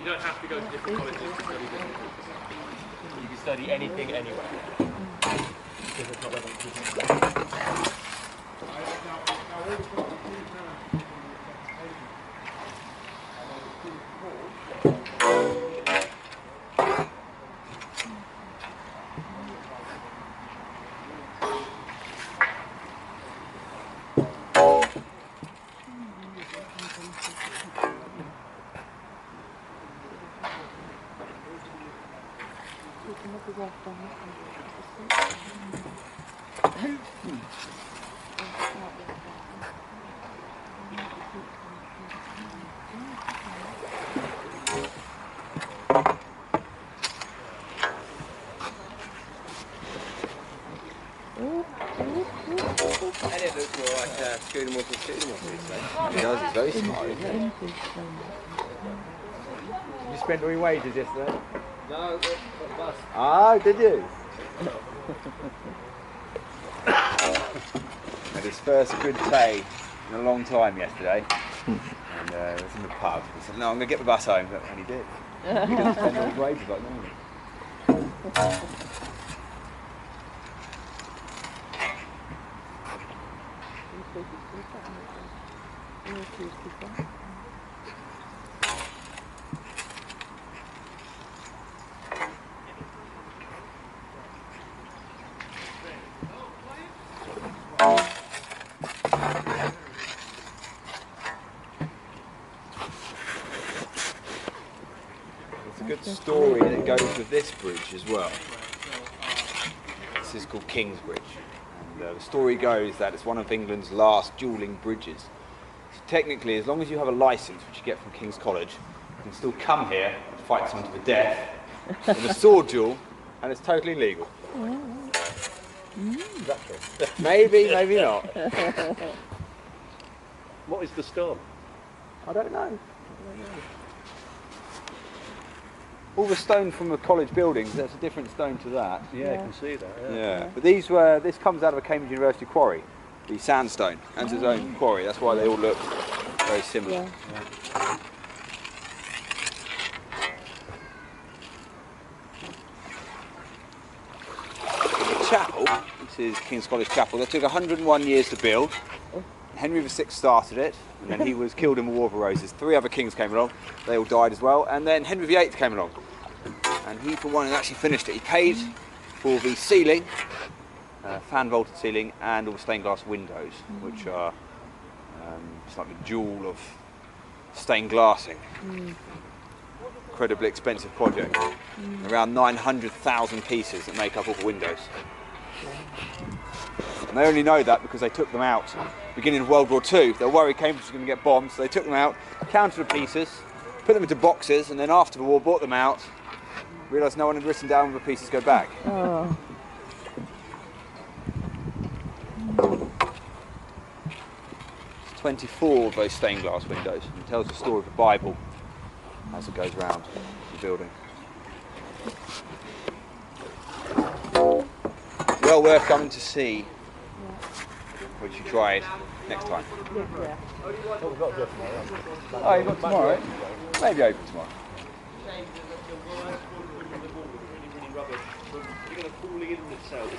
You don't have to go to different colleges to study different courses. You can study anything, anywhere. And it looks more like Scooter Moss. He does, he's very smart, isn't he? Did you spend all your wages yesterday? No, got the bus. Ah, did you? Had his first good pay in a long time yesterday. And it was in the pub. He said, no, I'm going to get the bus home. And he did. He didn't spend all his wages like normal. There's a good story that goes with this bridge as well. This is called Kingsbridge. And the story goes that it's one of England's last duelling bridges. So technically, as long as you have a licence, which you get from King's College, you can still come here and fight someone to the death in a sword duel, and it's totally legal. Is that true? Maybe, maybe not. What is the stone? I don't know. All the stone from the college buildings, there's a different stone to that. Yeah, I can see that. Yeah. But this comes out of a Cambridge University quarry, the sandstone, and its own quarry. That's why they all look very similar. Yeah. The chapel, this is King's College Chapel, that took 101 years to build. Henry VI started it, and then he was killed in the War of the Roses. 3 other kings came along, they all died as well, and then Henry VIII came along. And he, for one, had actually finished it. He paid for the ceiling, fan-vaulted ceiling, and all the stained glass windows, which are it's like the jewel of stained glassing. Incredibly expensive project. Around 900,000 pieces that make up all the windows. And they only know that because they took them out beginning of World War II. They were worried Cambridge was going to get bombed, so they took them out, counted the pieces, put them into boxes, and then after the war bought them out, realised no one had written down where the pieces go back. Oh. 24 of those stained glass windows, and it tells the story of the Bible as it goes round the building. Well worth coming to see, which you tried next time. Yeah. Oh, we've got to go tomorrow. Oh, you've got tomorrow? Maybe open tomorrow. You're going to fall in itself.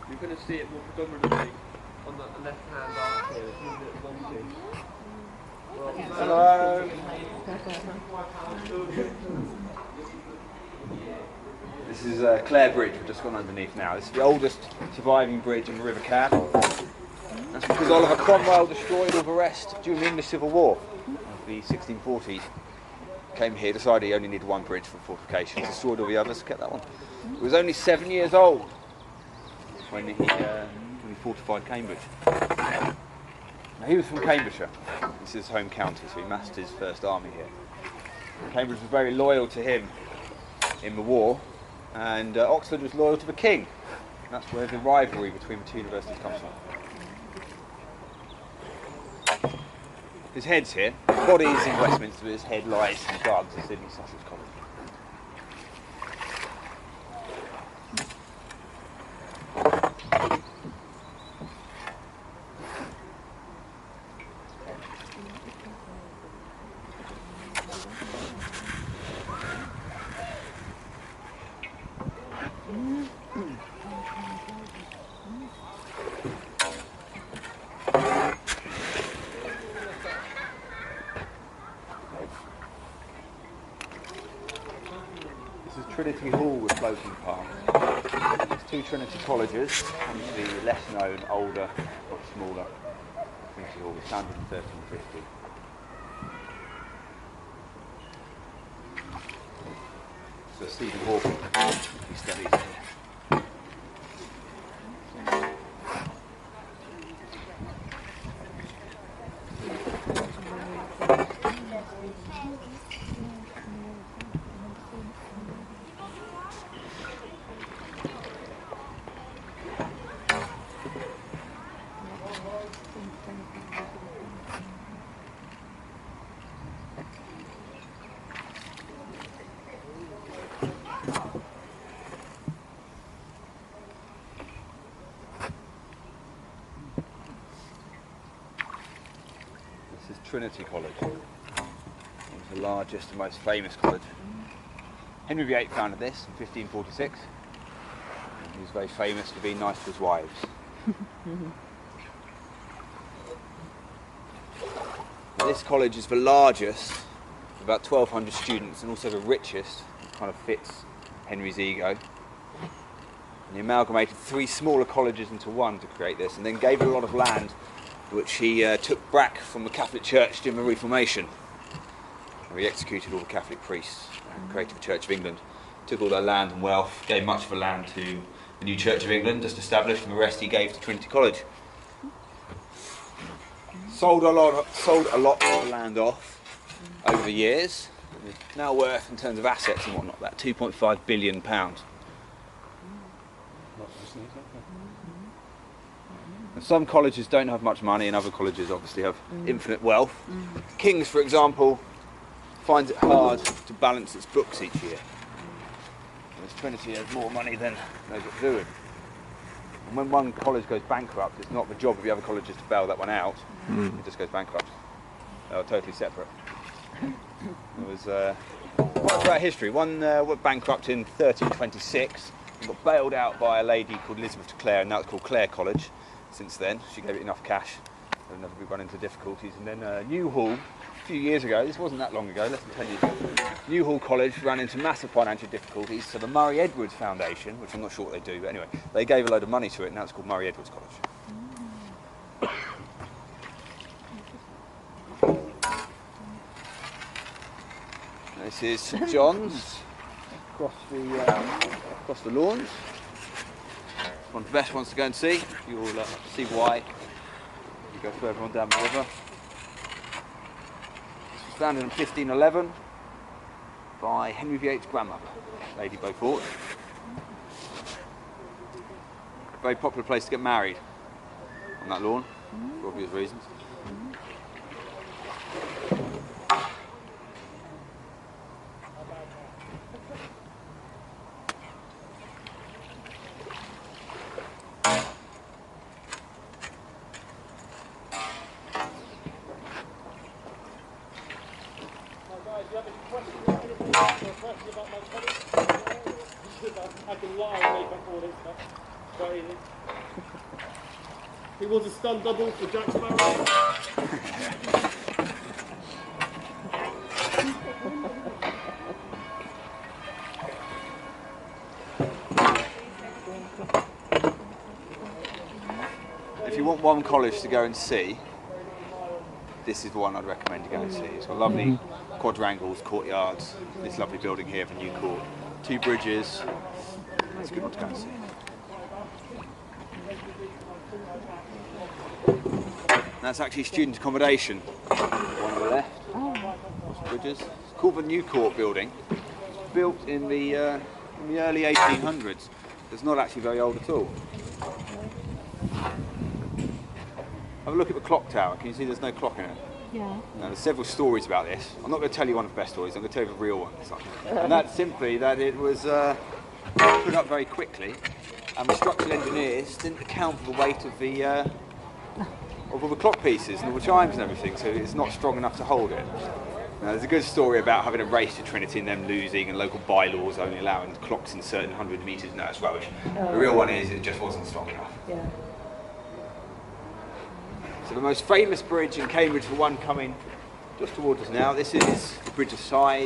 You're going to see it more predominantly on the left-hand arc here. It's moving at one thing. Hello. This is Clare Bridge, we've just gone underneath now. This is the oldest surviving bridge in the River Cam. That's because Oliver Cromwell destroyed all the rest during the English Civil War of the 1640s. Came here, decided he only needed one bridge for fortifications, destroyed all the others, kept that one. He was only 7 years old when he fortified Cambridge. Now, he was from Cambridgeshire. This is his home county, so he massed his first army here. Cambridge was very loyal to him in the war, and Oxford was loyal to the king. That's where the rivalry between the two universities comes from. His head's here. His body is in Westminster, but his head lies in the gardens of Sydney Sussex College. Trinity Hall with floating palms. There's two Trinity colleges, one's the less known, older, much smaller Trinity Hall, was founded in 1350. So Stephen Hawking, he studies here. This is Trinity College. It's the largest and most famous college. Henry VIII founded this in 1546. And he was very famous for being nice to his wives. This college is the largest, about 1,200 students, and also the richest. It kind of fits Henry's ego. And he amalgamated 3 smaller colleges into one to create this, and then gave it a lot of land, which he took back from the Catholic Church during the Reformation, where he executed all the Catholic priests and created the Church of England. Took all their land and wealth, gave much of the land to the new Church of England, just established, and the rest he gave to Trinity College. Sold a lot of the land off over the years. It's now worth, in terms of assets and whatnot, about £2.5 billion. And some colleges don't have much money, and other colleges obviously have infinite wealth. King's, for example, finds it hard to balance its books each year. Whereas Trinity has more money than knows what to do with. And when one college goes bankrupt, it's not the job of the other colleges to bail that one out. It just goes bankrupt. They were totally separate. It was quite throughout history. One went bankrupt in 1326 and got bailed out by a lady called Elizabeth de Clare, and that was called Clare College. Since then, she gave it enough cash, they'll never be run into difficulties. And then Newhall, a few years ago, this wasn't that long ago, less than 10 years ago, Newhall College ran into massive financial difficulties, so the Murray Edwards Foundation, which I'm not sure what they do, but anyway, they gave a load of money to it, and now it's called Murray Edwards College. This is St John's, across the lawns. One of the best ones to go and see. You'll see why you go further on down the river. This was founded in 1511 by Henry VIII's grandmother, Lady Beaufort. A very popular place to get married on that lawn, for obvious reasons. I can lie and make up all this stuff. Very easy. He was a stunt double for Jack Sparrow. If you want one college to go and see, this is the one I'd recommend you go and see. It's got lovely quadrangles, courtyards, this lovely building here, the new court, 2 bridges. It's a good one to go and see. That's actually student accommodation. One on the left, bridges. It's called the New Court building. Built in the early 1800s. It's not actually very old at all. Have a look at the clock tower. Can you see there's no clock in it? Yeah. Now, there's several stories about this. I'm not going to tell you one of the best stories, I'm going to tell you the real one. And that's simply that it was put up very quickly, and the structural engineers didn't account for the weight of all the clock pieces and all the chimes and everything, so it's not strong enough to hold it. Now, there's a good story about having a race to Trinity and them losing, and local bylaws only allowing clocks in certain 100 metres. No, it's rubbish. The real one is it just wasn't strong enough. Yeah. So the most famous bridge in Cambridge, the one coming just towards us now, this is the Bridge of Sighs.